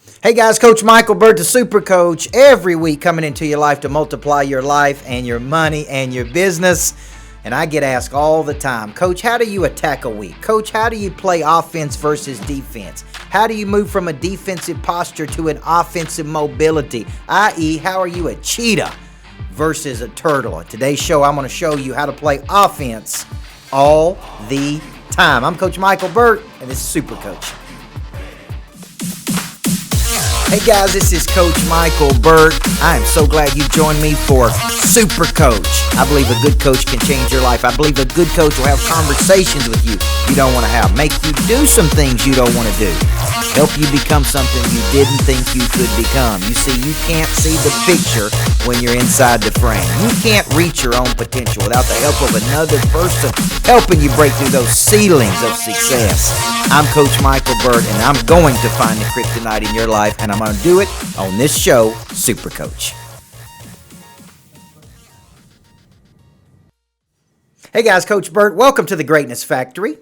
Hey guys, Coach Micheal Burt, the Super Coach, every week coming into your life to multiply your life and your money and your business. And I get asked all the time, Coach, how do you attack a week? Coach, how do you play offense versus defense? How do you move from a defensive posture to an offensive mobility? I.e., how are you a cheetah versus a turtle? In today's show, I'm going to show you how to play offense all the time. I'm Coach Micheal Burt, and this is Super Coach. Hey guys, this is Coach Micheal Burt. I am so glad you joined me for Super Coach. I believe a good coach can change your life. I believe a good coach will have conversations with you don't want to have, make you do some things you don't want to do, help you become something you didn't think you could become. You see, you can't see the picture when you're inside the frame. You can't reach your own potential without the help of another person helping you break through those ceilings of success. I'm Coach Micheal Burt, and I'm going to find the kryptonite in your life, and I'm going to do it on this show, Super Coach. Hey guys, Coach Burt, welcome to the Greatness Factory,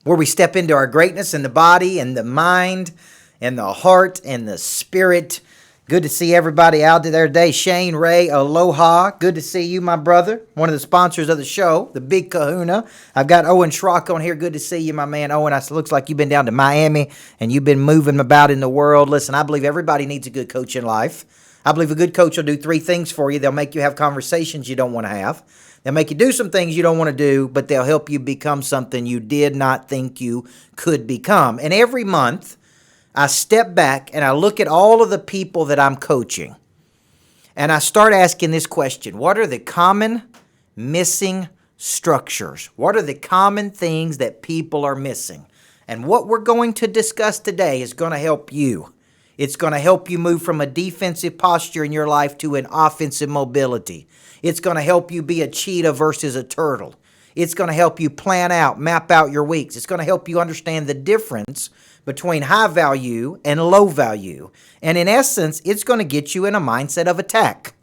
where we step into our greatness in the body and the mind and the heart and the spirit. Good to see everybody out there today. Shane, Ray, aloha. Good to see you, my brother. One of the sponsors of the show, the Big Kahuna. I've got Owen Schrock on here. Good to see you, my man. Owen, it looks like you've been down to Miami and you've been moving about in the world. Listen, I believe everybody needs a good coach in life. I believe a good coach will do three things for you. They'll make you have conversations you don't want to have. They'll make you do some things you don't want to do, but they'll help you become something you did not think you could become. And every month, I step back and I look at all of the people that I'm coaching, and I start asking this question: what are the common missing structures? What are the common things that people are missing? And what we're going to discuss today is going to help you. It's going to help you move from a defensive posture in your life to an offensive mobility. It's going to help you be a cheetah versus a turtle. It's going to help you plan out, map out your weeks. It's going to help you understand the difference between high value and low value. And in essence, it's going to get you in a mindset of attack.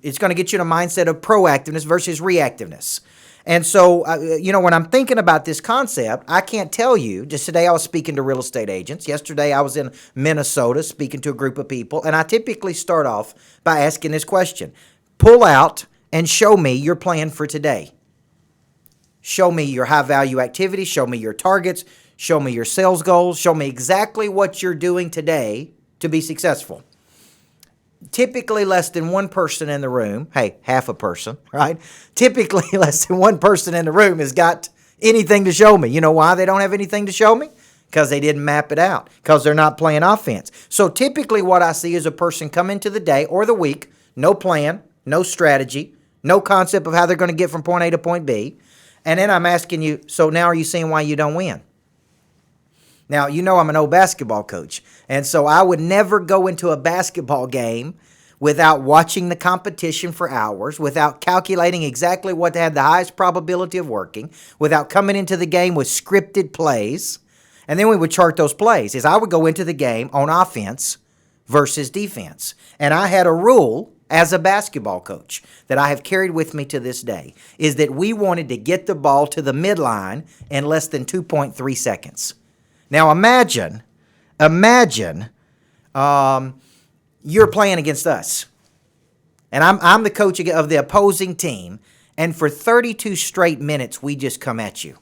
It's going to get you in a mindset of proactiveness versus reactiveness. And so, when I'm thinking about this concept, I can't tell you. Just today I was speaking to real estate agents. Yesterday I was in Minnesota speaking to a group of people. And I typically start off by asking this question: pull out and show me your plan for today. Show me your high value activities. Show me your targets. Show me your sales goals. Show me exactly what you're doing today to be successful. Typically less than one person in the room, hey, half a person, right? Typically less than one person in the room has got anything to show me. You know why they don't have anything to show me? Because they didn't map it out, because they're not playing offense. So typically what I see is a person come into the day or the week, no plan, no strategy, no concept of how they're going to get from point A to point B. And then I'm asking you, so now are you seeing why you don't win? Now, you know I'm an old basketball coach, and so I would never go into a basketball game without watching the competition for hours, without calculating exactly what had the highest probability of working, without coming into the game with scripted plays, and then we would chart those plays. As I would go into the game on offense versus defense, and I had a rule as a basketball coach that I have carried with me to this day, is that we wanted to get the ball to the midline in less than 2.3 seconds. Now imagine you're playing against us, and I'm the coach of the opposing team, and for 32 straight minutes we just come at you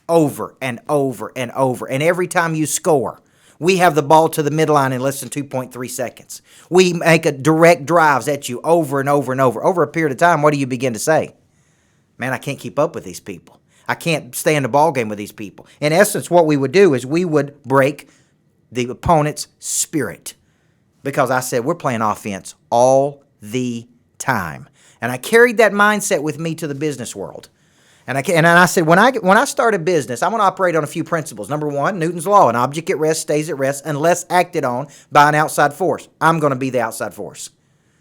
over and over and over, and every time you score, we have the ball to the midline in less than 2.3 seconds. We make a direct drives at you over and over and over. Over a period of time, what do you begin to say? Man, I can't keep up with these people. I can't stay in the ball game with these people. In essence, what we would do is we would break the opponent's spirit, because I said we're playing offense all the time. And I carried that mindset with me to the business world. And I said, when I start a business, I'm going to operate on a few principles. Number one, Newton's law: an object at rest stays at rest unless acted on by an outside force. I'm going to be the outside force.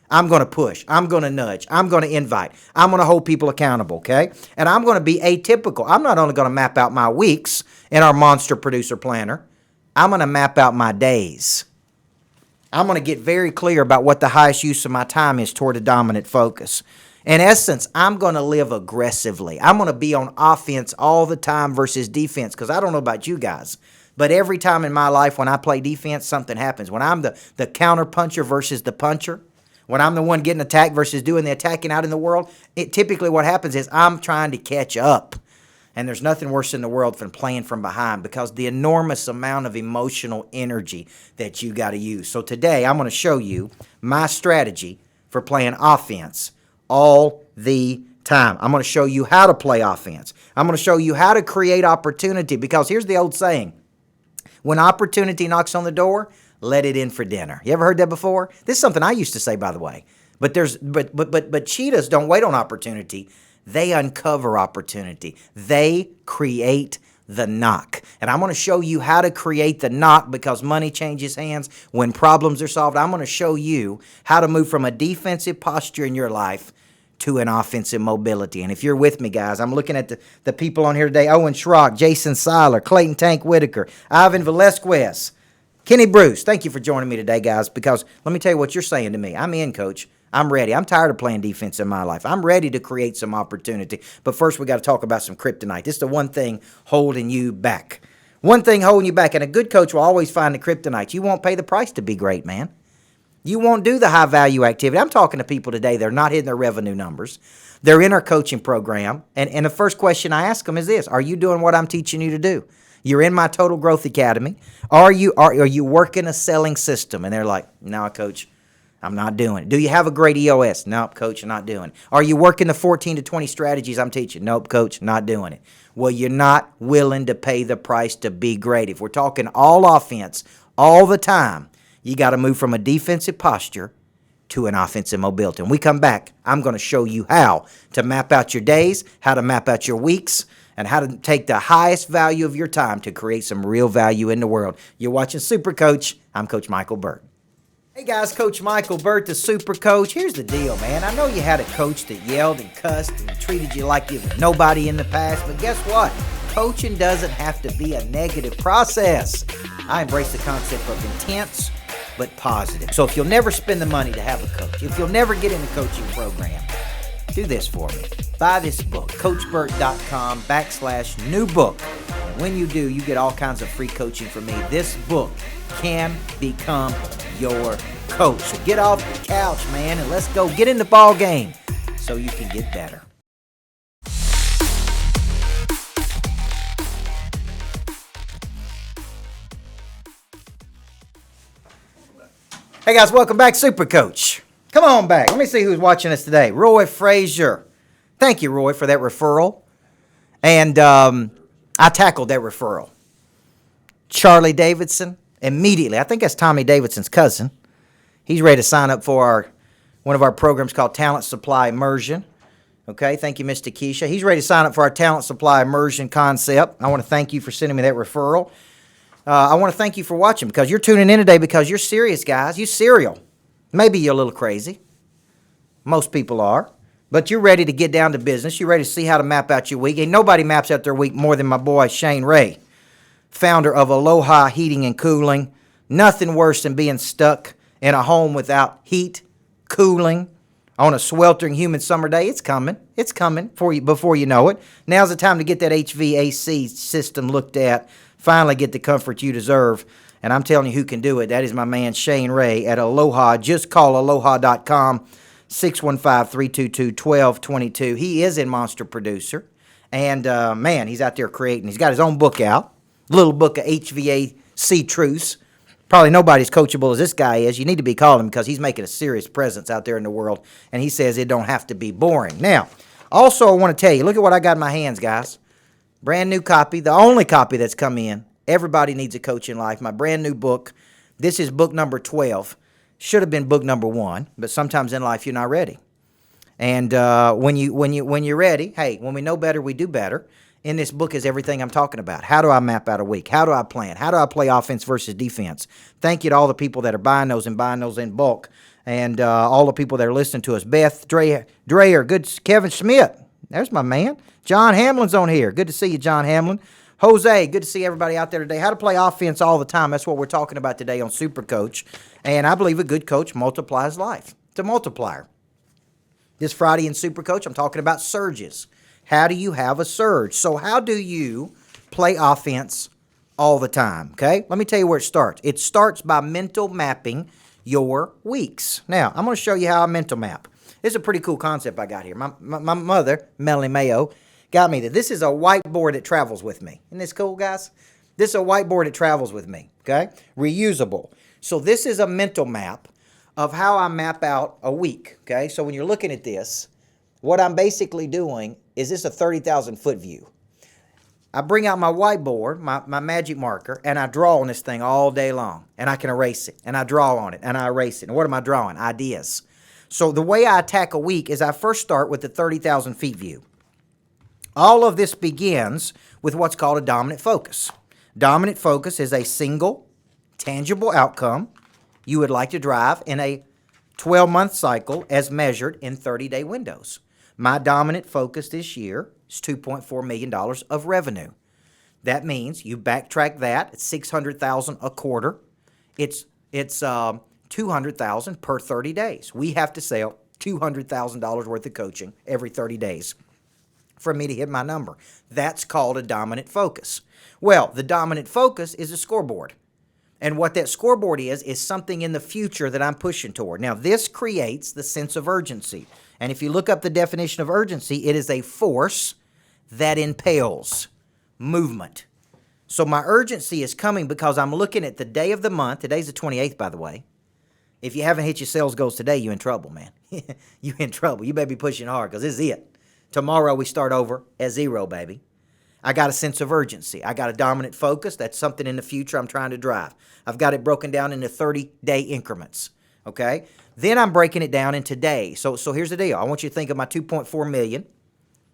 I'm going to push. I'm going to nudge. I'm going to invite. I'm going to hold people accountable, okay? And I'm going to be atypical. I'm not only going to map out my weeks in our monster producer planner, I'm going to map out my days. I'm going to get very clear about what the highest use of my time is toward a dominant focus. In essence, I'm going to live aggressively. I'm going to be on offense all the time versus defense, because I don't know about you guys. But every time in my life when I play defense, something happens. When I'm the counter puncher versus the puncher, when I'm the one getting attacked versus doing the attacking out in the world, typically what happens is I'm trying to catch up. And there's nothing worse in the world than playing from behind because the enormous amount of emotional energy that you got to use. So today I'm going to show you my strategy for playing offense all the time. I'm going to show you how to play offense. I'm going to show you how to create opportunity because here's the old saying. When opportunity knocks on the door, let it in for dinner. You ever heard that before? This is something I used to say, by the way. But cheetahs don't wait on opportunity. They uncover opportunity. They create the knock. And I'm going to show you how to create the knock because money changes hands when problems are solved. I'm going to show you how to move from a defensive posture in your life to an offensive mobility. And if you're with me, guys, I'm looking at the people on here today. Owen Schrock, Jason Seiler, Clayton Tank Whitaker, Ivan Velasquez, Kenny Bruce. Thank you for joining me today, guys, because let me tell you what you're saying to me. I'm in, Coach. I'm ready. I'm tired of playing defense in my life. I'm ready to create some opportunity. But first, we got to talk about some kryptonite. This is the one thing holding you back. One thing holding you back, and a good coach will always find the kryptonite. You won't pay the price to be great, man. You won't do the high-value activity. I'm talking to people today. They're not hitting their revenue numbers. They're in our coaching program. And the first question I ask them is this. Are you doing what I'm teaching you to do? You're in my Total Growth Academy. Are you working a selling system? And they're like, no, Coach, I'm not doing it. Do you have a great EOS? Nope, Coach, I'm not doing it. Are you working the 14 to 20 strategies I'm teaching? Nope, Coach, not doing it. Well, you're not willing to pay the price to be great. If we're talking all offense all the time, you got to move from a defensive posture to an offensive mobility. When we come back, I'm going to show you how to map out your days, how to map out your weeks, and how to take the highest value of your time to create some real value in the world. You're watching Super Coach. I'm Coach Micheal Burt. Hey guys, Coach Micheal Burt, the Super Coach. Here's the deal, man. I know you had a coach that yelled and cussed and treated you like you were nobody in the past, but guess what? Coaching doesn't have to be a negative process. I embrace the concept of intense but positive. So if you'll never spend the money to have a coach, if you'll never get in the coaching program, do this for me. Buy this book, CoachBurt.com/new book. When you do, you get all kinds of free coaching from me. This book can become your coach. So get off the couch, man, and let's go get in the ball game so you can get better. Hey guys, welcome back, Super Coach. Come on back. Let me see who's watching us today. Roy Frazier. Thank you, Roy, for that referral. And I tackled that referral. Charlie Davidson, immediately. I think that's Tommy Davidson's cousin. He's ready to sign up for one of our programs called Talent Supply Immersion. Okay, thank you, Mr. Keisha. He's ready to sign up for our Talent Supply Immersion concept. I want to thank you for sending me that referral. I want to thank you for watching because you're tuning in today because you're serious, guys. You're serial. Maybe you're a little crazy. Most people are. But you're ready to get down to business. You're ready to see how to map out your week. And nobody maps out their week more than my boy Shane Ray, founder of Aloha Heating and Cooling. Nothing worse than being stuck in a home without heat, cooling, on a sweltering, humid summer day. It's coming. It's coming for you before you know it. Now's the time to get that HVAC system looked at. Finally get the comfort you deserve. And I'm telling you who can do it. That is my man Shane Ray at Aloha. Just call aloha.com, 615-322-1222. He is a monster producer. And, man, he's out there creating. He's got his own book out, little book of HVAC truths. Probably nobody's coachable as this guy is. You need to be calling him because he's making a serious presence out there in the world. And he says it don't have to be boring. Now, also I want to tell you, look at what I got in my hands, guys. Brand new copy, the only copy that's come in. Everybody needs a coach in life. My brand new book. This is book number 12. Should have been book number 1, but sometimes in life you're not ready. And when you're ready, hey, when we know better, we do better. In this book is everything I'm talking about. How do I map out a week? How do I plan? How do I play offense versus defense? Thank you to all the people that are buying those in bulk, and all the people that are listening to us. Beth Dreyer, good. Kevin Schmidt, there's my man. John Hamlin's on here. Good to see you, John Hamlin. Jose, good to see everybody out there today. How to play offense all the time. That's what we're talking about today on Super Coach. And I believe a good coach multiplies life. It's a multiplier. This Friday in Super Coach, I'm talking about surges. How do you have a surge? So how do you play offense all the time, okay? Let me tell you where it starts. It starts by mental mapping your weeks. Now, I'm going to show you how I mental map. This is a pretty cool concept I got here. My mother, Melanie Mayo, got me that. This is a whiteboard that travels with me. Isn't this cool, guys? This is a whiteboard that travels with me, okay? Reusable. So this is a mental map of how I map out a week, okay? So when you're looking at this, what I'm basically doing is this a 30,000 foot view. I bring out my whiteboard, my magic marker, and I draw on this thing all day long. And I can erase it. And I draw on it. And I erase it. And what am I drawing? Ideas. So the way I attack a week is I first start with the 30,000 feet view. All of this begins with what's called a dominant focus. Dominant focus is a single, tangible outcome you would like to drive in a 12-month cycle as measured in 30-day windows. My dominant focus this year is $2.4 million of revenue. That means you backtrack that, it's $600,000 a quarter. It's $200,000 per 30 days. We have to sell $200,000 worth of coaching every 30 days for me to hit my number. That's called a dominant focus. Well, the dominant focus is a scoreboard. And what that scoreboard is something in the future that I'm pushing toward. Now, this creates the sense of urgency. And if you look up the definition of urgency, it is a force that impels movement. So my urgency is coming because I'm looking at the day of the month. Today's the 28th, by the way. If you haven't hit your sales goals today, you're in trouble, man. You're in trouble. You better be pushing hard because this is it. Tomorrow we start over at zero, baby. I got a sense of urgency. I got a dominant focus. That's something in the future I'm trying to drive. I've got it broken down into 30-day increments, okay? Then I'm breaking it down into days. So here's the deal. I want you to think of my 2.4 million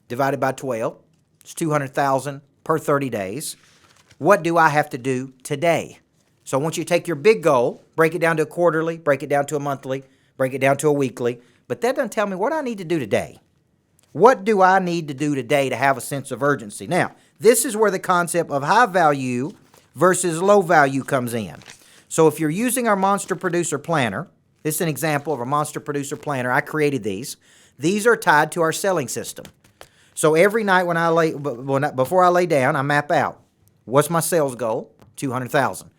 divided by 12. It's 200,000 per 30 days. What do I have to do today? So I want you to take your big goal, break it down to a quarterly, break it down to a monthly, break it down to a weekly. But that doesn't tell me what I need to do today. What do I need to do today to have a sense of urgency? Now, this is where the concept of high value versus low value comes in. So if you're using our Monster Producer Planner, this is an example of a Monster Producer Planner. I created these. These are tied to our selling system. So every night before I lay down, I map out. What's my sales goal? 200,000.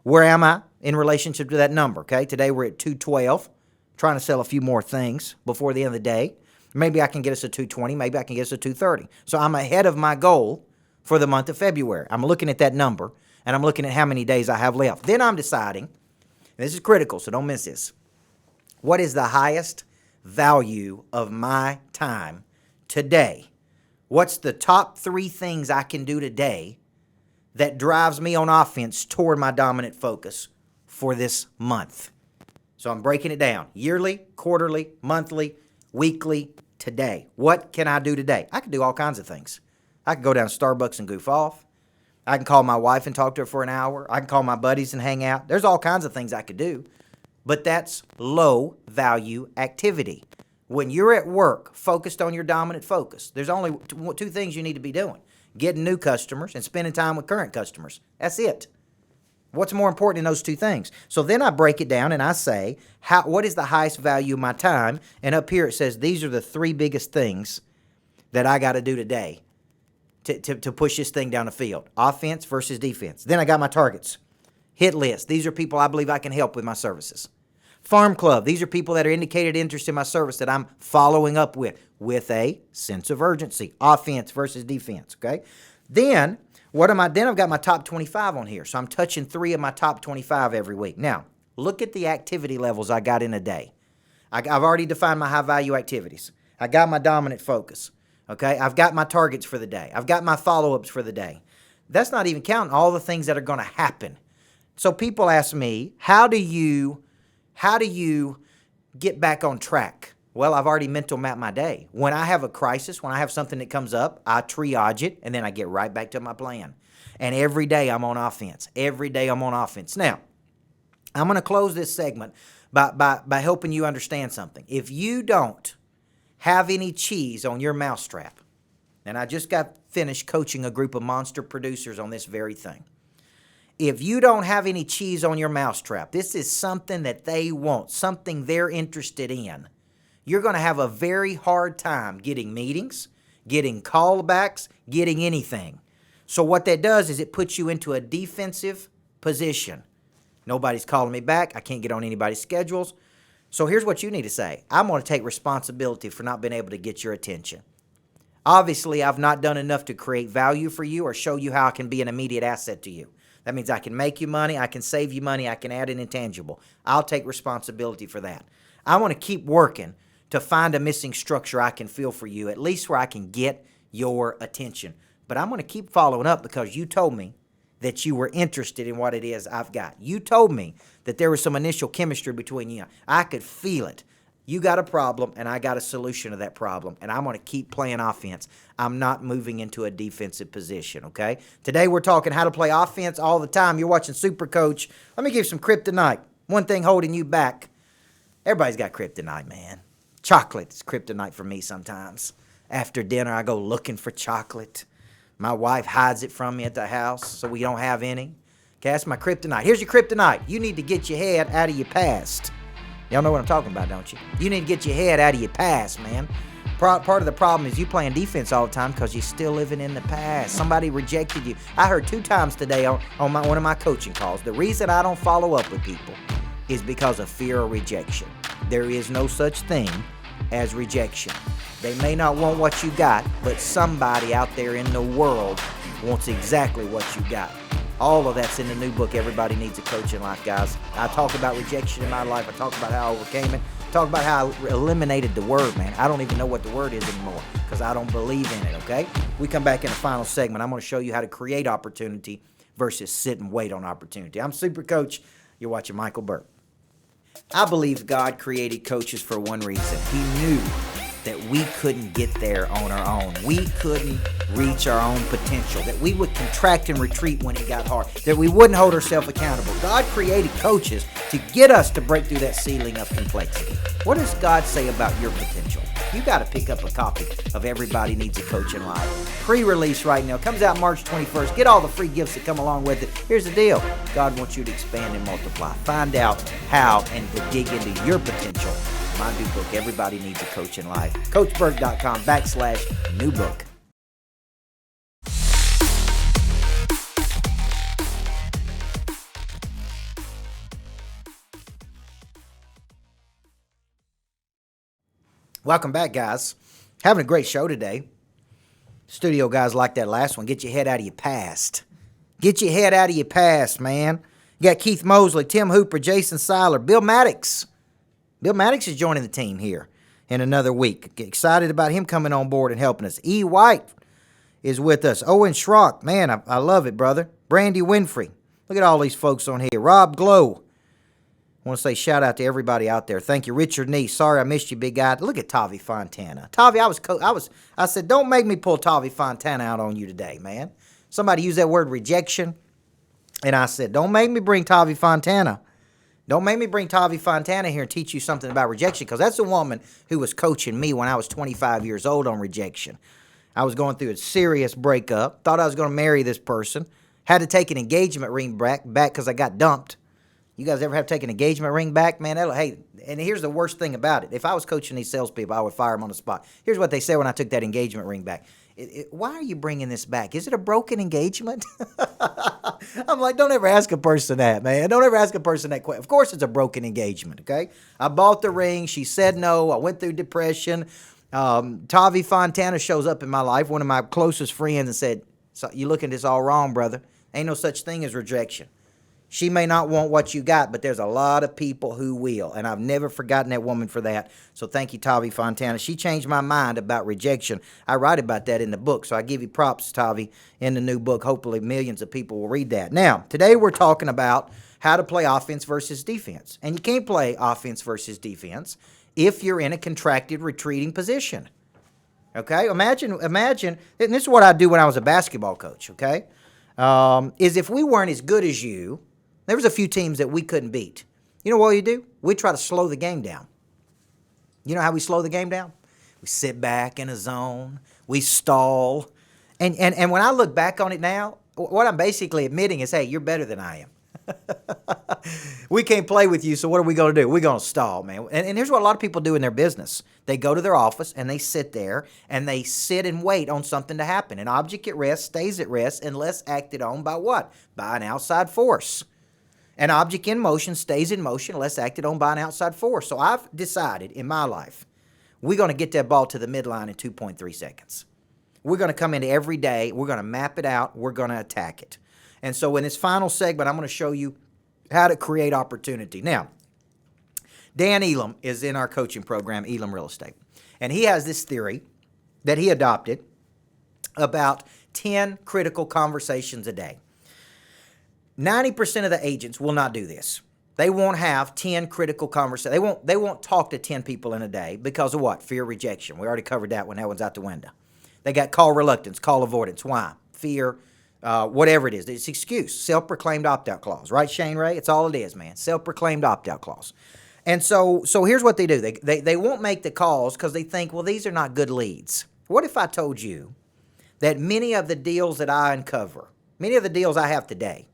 Where am I in relationship to that number? Okay, today we're at 212, trying to sell a few more things before the end of the day. Maybe I can get us to 220. Maybe I can get us to 230. So I'm ahead of my goal for the month of February. I'm looking at that number, and I'm looking at how many days I have left. Then I'm deciding, and this is critical, so don't miss this, what is the highest value of my time today? What's the top 3 things I can do today that drives me on offense toward my dominant focus for this month? So I'm breaking it down. Yearly, quarterly, monthly, weekly, today. What can I do today? I can do all kinds of things. I can go down to Starbucks and goof off. I can call my wife and talk to her for an hour. I can call my buddies and hang out. There's all kinds of things I could do. But that's low value activity. When you're at work, focused on your dominant focus, there's only 2 things you need to be doing. Getting new customers and spending time with current customers. That's it. What's more important in those 2 things? So then I break it down and I say, what is the highest value of my time? And up here it says, these are the 3 biggest things that I got to do today to push this thing down the field. Offense versus defense. Then I got my targets. Hit list. These are people I believe I can help with my services. Farm club. These are people that are indicated interest in my service that I'm following up with a sense of urgency. Offense versus defense, okay? Then I've got my top 25 on here. So I'm touching 3 of my top 25 every week. Now, look at the activity levels I got in a day. I've already defined my high value activities. I got my dominant focus. Okay, I've got my targets for the day. I've got my follow-ups for the day. That's not even counting all the things that are going to happen. So people ask me, how do you get back on track? Well, I've already mental mapped my day. When I have a crisis, when I have something that comes up, I triage it, and then I get right back to my plan. And every day I'm on offense. Every day I'm on offense. Now, I'm going to close this segment by helping you understand something. If you don't have any cheese on your mousetrap, and I just got finished coaching a group of monster producers on this very thing. If you don't have any cheese on your mousetrap, this is something that they want, something they're interested in, you're going to have a very hard time getting meetings, getting callbacks, getting anything. So what that does is it puts you into a defensive position. Nobody's calling me back. I can't get on anybody's schedules. So here's what you need to say. I'm going to take responsibility for not being able to get your attention. Obviously, I've not done enough to create value for you or show you how I can be an immediate asset to you. That means I can make you money, I can save you money, I can add an intangible. I'll take responsibility for that. I want to keep working to find a missing structure I can fill for you, at least where I can get your attention. But I'm going to keep following up because you told me that you were interested in what it is I've got. You told me that there was some initial chemistry between you. I could feel it. You got a problem, and I got a solution to that problem, and I'm going to keep playing offense. I'm not moving into a defensive position, okay? Today we're talking how to play offense all the time. You're watching Super Coach. Let me give you some kryptonite. One thing holding you back. Everybody's got kryptonite, man. Chocolate is kryptonite for me sometimes. After dinner, I go looking for chocolate. My wife hides it from me at the house so we don't have any. Okay, that's my kryptonite. Here's your kryptonite. You need to get your head out of your past. Y'all know what I'm talking about, don't you? You need to get your head out of your past, man. Part of the problem is you playing defense all the time because you're still living in the past. Somebody rejected you. I heard 2 times today on one of my coaching calls, the reason I don't follow up with people is because of fear of rejection. There is no such thing as rejection. They may not want what you got, but somebody out there in the world wants exactly what you got. All of that's in the new book, Everybody Needs a Coach in Life, guys. I talk about rejection in my life. I talk about how I overcame it. I talk about how I eliminated the word, man. I don't even know what the word is anymore because I don't believe in it, okay? We come back in the final segment. I'm going to show you how to create opportunity versus sit and wait on opportunity. I'm Super Coach. You're watching Micheal Burt. I believe God created coaches for one reason. He knew that we couldn't get there on our own. We couldn't reach our own potential, that we would contract and retreat when it got hard, that we wouldn't hold ourselves accountable. God created coaches to get us to break through that ceiling of complexity. What does God say about your potential? You got to pick up a copy of Everybody Needs a Coach in Life. Pre-release right now. Comes out March 21st. Get all the free gifts that come along with it. Here's the deal. God wants you to expand and multiply. Find out how and to dig into your potential. My new book, Everybody Needs a Coach in Life. CoachBurt.com/new book. Welcome back, guys. Having a great show today. Studio guys like that last one. Get your head out of your past. Get your head out of your past, man. You got Keith Mosley, Tim Hooper, Jason Seiler, Bill Maddox. Bill Maddox is joining the team here in another week. Get excited about him coming on board and helping us. E. White is with us. Owen Schrock. Man, I love it, brother. Brandy Winfrey. Look at all these folks on here. Rob Glow. I want to say shout out to everybody out there. Thank you, Richard Neese. Sorry I missed you, big guy. Look at Tavi Fontana. Tavi, I said, don't make me pull Tavi Fontana out on you today, man. Somebody used that word rejection, and I said, don't make me bring Tavi Fontana. Don't make me bring Tavi Fontana here and teach you something about rejection, because that's a woman who was coaching me when I was 25 years old on rejection. I was going through a serious breakup, thought I was going to marry this person, had to take an engagement ring back because I got dumped. You guys ever have to take an engagement ring back? Man, hey, and here's the worst thing about it. If I was coaching these salespeople, I would fire them on the spot. Here's what they said when I took that engagement ring back. Why are you bringing this back? Is it a broken engagement? I'm like, don't ever ask a person that, man. Don't ever ask a person that question. Of course it's a broken engagement, okay? I bought the ring. She said no. I went through depression. Tavi Fontana shows up in my life, one of my closest friends, and said, so you looking at this all wrong, brother. Ain't no such thing as rejection. She may not want what you got, but there's a lot of people who will, and I've never forgotten that woman for that. So thank you, Tavi Fontana. She changed my mind about rejection. I write about that in the book, so I give you props, Tavi, in the new book. Hopefully millions of people will read that. Now, today we're talking about how to play offense versus defense, and you can't play offense versus defense if you're in a contracted, retreating position. Okay? Imagine, and this is what I do when I was a basketball coach, okay, is if we weren't as good as you, there was a few teams that we couldn't beat. You know what you do? We try to slow the game down. You know how we slow the game down? We sit back in a zone. We stall. And when I look back on it now, what I'm basically admitting is, hey, you're better than I am. We can't play with you, so what are we going to do? We're going to stall, man. And here's what a lot of people do in their business. They go to their office and they sit there and they sit and wait on something to happen. An object at rest stays at rest unless acted on by what? By an outside force. An object in motion stays in motion unless acted on by an outside force. So I've decided in my life, we're going to get that ball to the midline in 2.3 seconds. We're going to come into every day. We're going to map it out. We're going to attack it. And so in this final segment, I'm going to show you how to create opportunity. Now, Dan Elam is in our coaching program, Elam Real Estate. And he has this theory that he adopted about 10 critical conversations a day. 90% of the agents will not do this. They won't have 10 critical conversations. They won't talk to 10 people in a day because of what? Fear, rejection. We already covered that one. That one's out the window. They got call reluctance, call avoidance. Why? Fear, whatever it is. It's excuse, self-proclaimed opt-out clause. Right, Shane Ray? It's all it is, man. Self-proclaimed opt-out clause. And so here's what they do. They won't make the calls because they think, well, these are not good leads. What if I told you that many of the deals that I uncover, many of the deals I have today,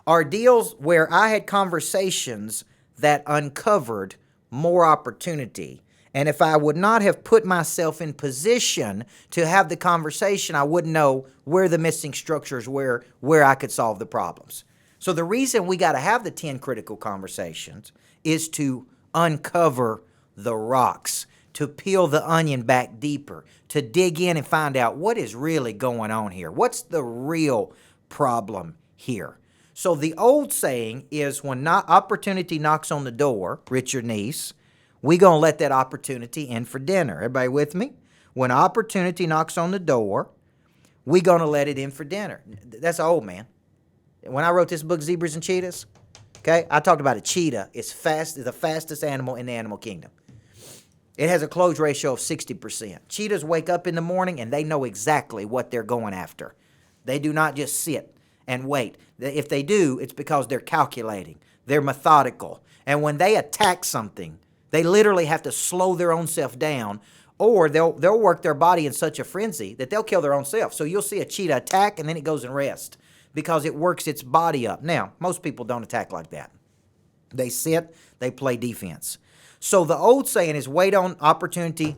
are deals where I had conversations that uncovered more opportunity. And if I would not have put myself in position to have the conversation, I wouldn't know where the missing structures were, where I could solve the problems. So the reason we got to have the 10 critical conversations is to uncover the rocks, to peel the onion back deeper, to dig in and find out what is really going on here. What's the real problem here? So the old saying is when opportunity knocks on the door, Richard Neese, we going to let that opportunity in for dinner. Everybody with me? When opportunity knocks on the door, we going to let it in for dinner. That's old, man. When I wrote this book, Zebras and Cheetahs, okay, I talked about a cheetah is the fastest animal in the animal kingdom. It has a close ratio of 60%. Cheetahs wake up in the morning and they know exactly what they're going after. They do not just sit and wait. If they do, it's because they're calculating. They're methodical. And when they attack something, they literally have to slow their own self down, or they'll work their body in such a frenzy that they'll kill their own self. So you'll see a cheetah attack and then it goes and rest because it works its body up. Now, most people don't attack like that. They sit, they play defense. So the old saying is wait on opportunity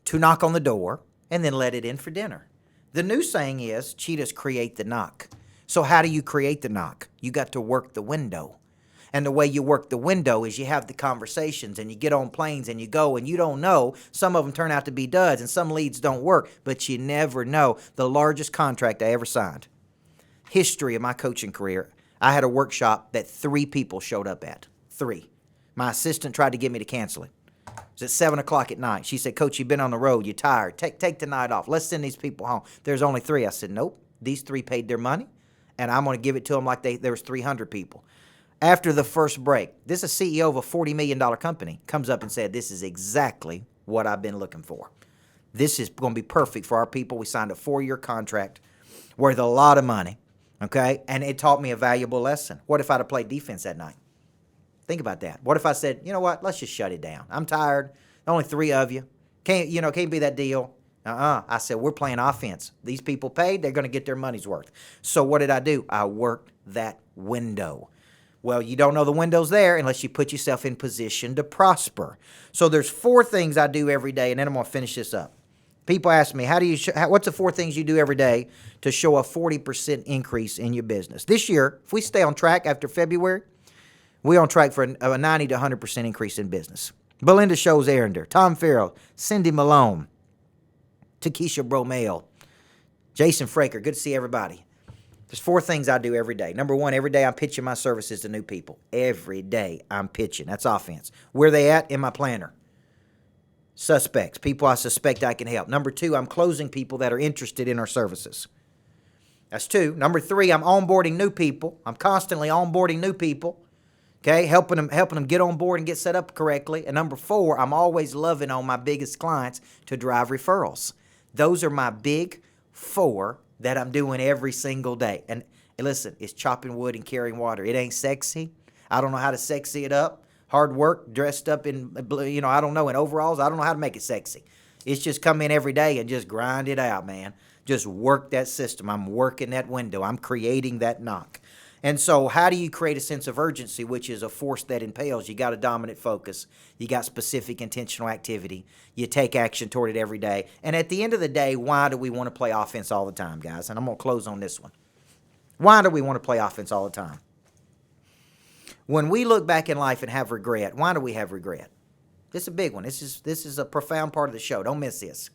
to knock on the door and then let it in for dinner. The new saying is cheetahs create the knock. So how do you create the knock? You got to work the window. And the way you work the window is you have the conversations and you get on planes and you go and you don't know. Some of them turn out to be duds and some leads don't work, but you never know. The largest contract I ever signed, history of my coaching career, I had a workshop that 3 people showed up at. 3. My assistant tried to get me to cancel it. It was at 7 o'clock at night. She said, Coach, you've been on the road. You're tired. Take the night off. Let's send these people home. There's only 3. I said, nope. These 3 paid their money, and I'm going to give it to them like there was 300 people. After the first break, this is a CEO of a $40 million company, comes up and said, this is exactly what I've been looking for. This is going to be perfect for our people. We signed a 4-year contract worth a lot of money, okay? And it taught me a valuable lesson. What if I'd have played defense that night? Think about that. What if I said, you know what, let's just shut it down. I'm tired. Only 3 of you. Can't be that deal. I said, we're playing offense. These people paid. They're going to get their money's worth. So what did I do? I worked that window. Well, you don't know the window's there unless you put yourself in position to prosper. So there's 4 things I do every day, and then I'm going to finish this up. People ask me, what's the 4 things you do every day to show a 40% increase in your business? This year, if we stay on track after February, we're on track for a 90 to 100% increase in business. Belinda Shows Arender, Tom Farrell, Cindy Malone, Takesha Bromell, Jason Fraker. Good to see everybody. There's 4 things I do every day. Number 1, every day I'm pitching my services to new people. Every day I'm pitching. That's offense. Where they at? In my planner. Suspects, people I suspect I can help. Number 2, I'm closing people that are interested in our services. That's 2. Number 3, I'm onboarding new people. I'm constantly onboarding new people. Okay, helping them get on board and get set up correctly. And number 4, I'm always loving on my biggest clients to drive referrals. Those are my big 4 that I'm doing every single day. And listen, it's chopping wood and carrying water. It ain't sexy. I don't know how to sexy it up. Hard work, dressed up in, I don't know, in overalls. I don't know how to make it sexy. It's just come in every day and just grind it out, man. Just work that system. I'm working that window. I'm creating that knock. And so how do you create a sense of urgency, which is a force that impels? You got a dominant focus. You got specific intentional activity. You take action toward it every day. And at the end of the day, why do we want to play offense all the time, guys? And I'm going to close on this one. Why do we want to play offense all the time? When we look back in life and have regret, why do we have regret? This is a big one. This is a profound part of the show. Don't miss this.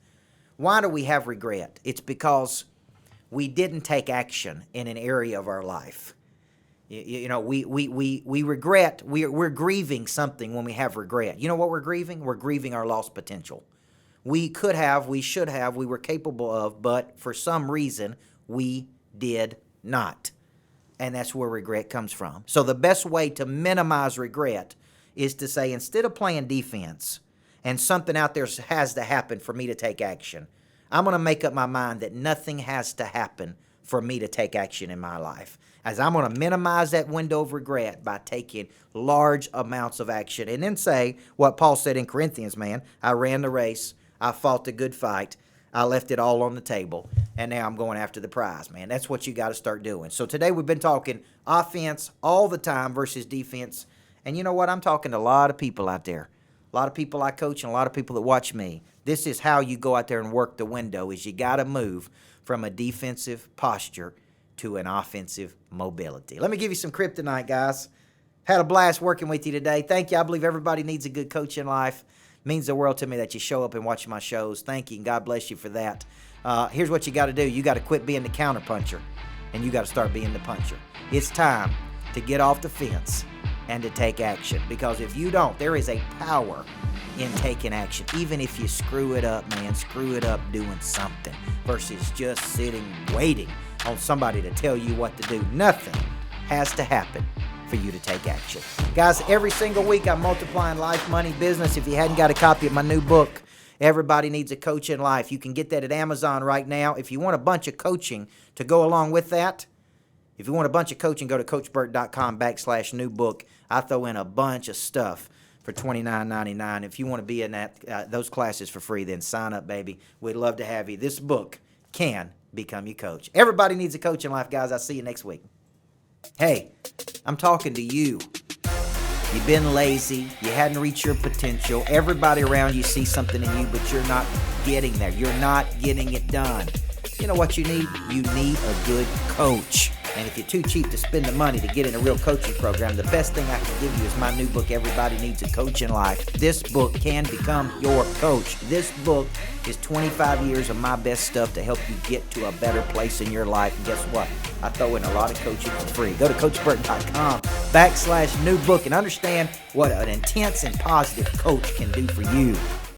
Why do we have regret? It's because we didn't take action in an area of our life. You know, we regret, we're grieving something when we have regret. You know what we're grieving? We're grieving our lost potential. We could have, we should have, we were capable of, but for some reason, we did not. And that's where regret comes from. So the best way to minimize regret is to say, instead of playing defense and something out there has to happen for me to take action, I'm going to make up my mind that nothing has to happen for me to take action in my life. As I'm going to minimize that window of regret by taking large amounts of action. And then say what Paul said in Corinthians, man, I ran the race, I fought the good fight, I left it all on the table, and now I'm going after the prize, man. That's what you got to start doing. So today we've been talking offense all the time versus defense. And you know what? I'm talking to a lot of people out there. A lot of people I coach and a lot of people that watch me. This is how you go out there and work the window, is you got to move from a defensive posture to an offensive mobility. Let me give you some kryptonite, guys. Had a blast working with you today. Thank you. I believe everybody needs a good coach in life. It means the world to me that you show up and watch my shows. Thank you, and God bless you for that. Here's what you got to do. You got to quit being the counterpuncher, and you got to start being the puncher. It's time to get off the fence and to take action. Because if you don't, there is a power in taking action. Even if you screw it up, man, screw it up doing something versus just sitting waiting on somebody to tell you what to do. Nothing has to happen for you to take action. Guys, every single week I'm multiplying life, money, business. If you hadn't got a copy of my new book, Everybody Needs a Coach in Life, you can get that at Amazon right now. If you want a bunch of coaching to go along with that, if you want a bunch of coaching, go to coachburt.com/new book. I throw in a bunch of stuff for $29.99. If you want to be in that those classes for free, then sign up, baby. We'd love to have you. This book can become your coach. Everybody needs a coach in life, guys. I'll see you next week. Hey, I'm talking to you. You've been lazy. You hadn't reached your potential. Everybody around you sees something in you, but you're not getting there. You're not getting it done. You know what you need? You need a good coach. And if you're too cheap to spend the money to get in a real coaching program, the best thing I can give you is my new book, Everybody Needs a Coach in Life. This book can become your coach. This book is 25 years of my best stuff to help you get to a better place in your life. And guess what? I throw in a lot of coaching for free. Go to coachburt.com/new book and understand what an intense and positive coach can do for you.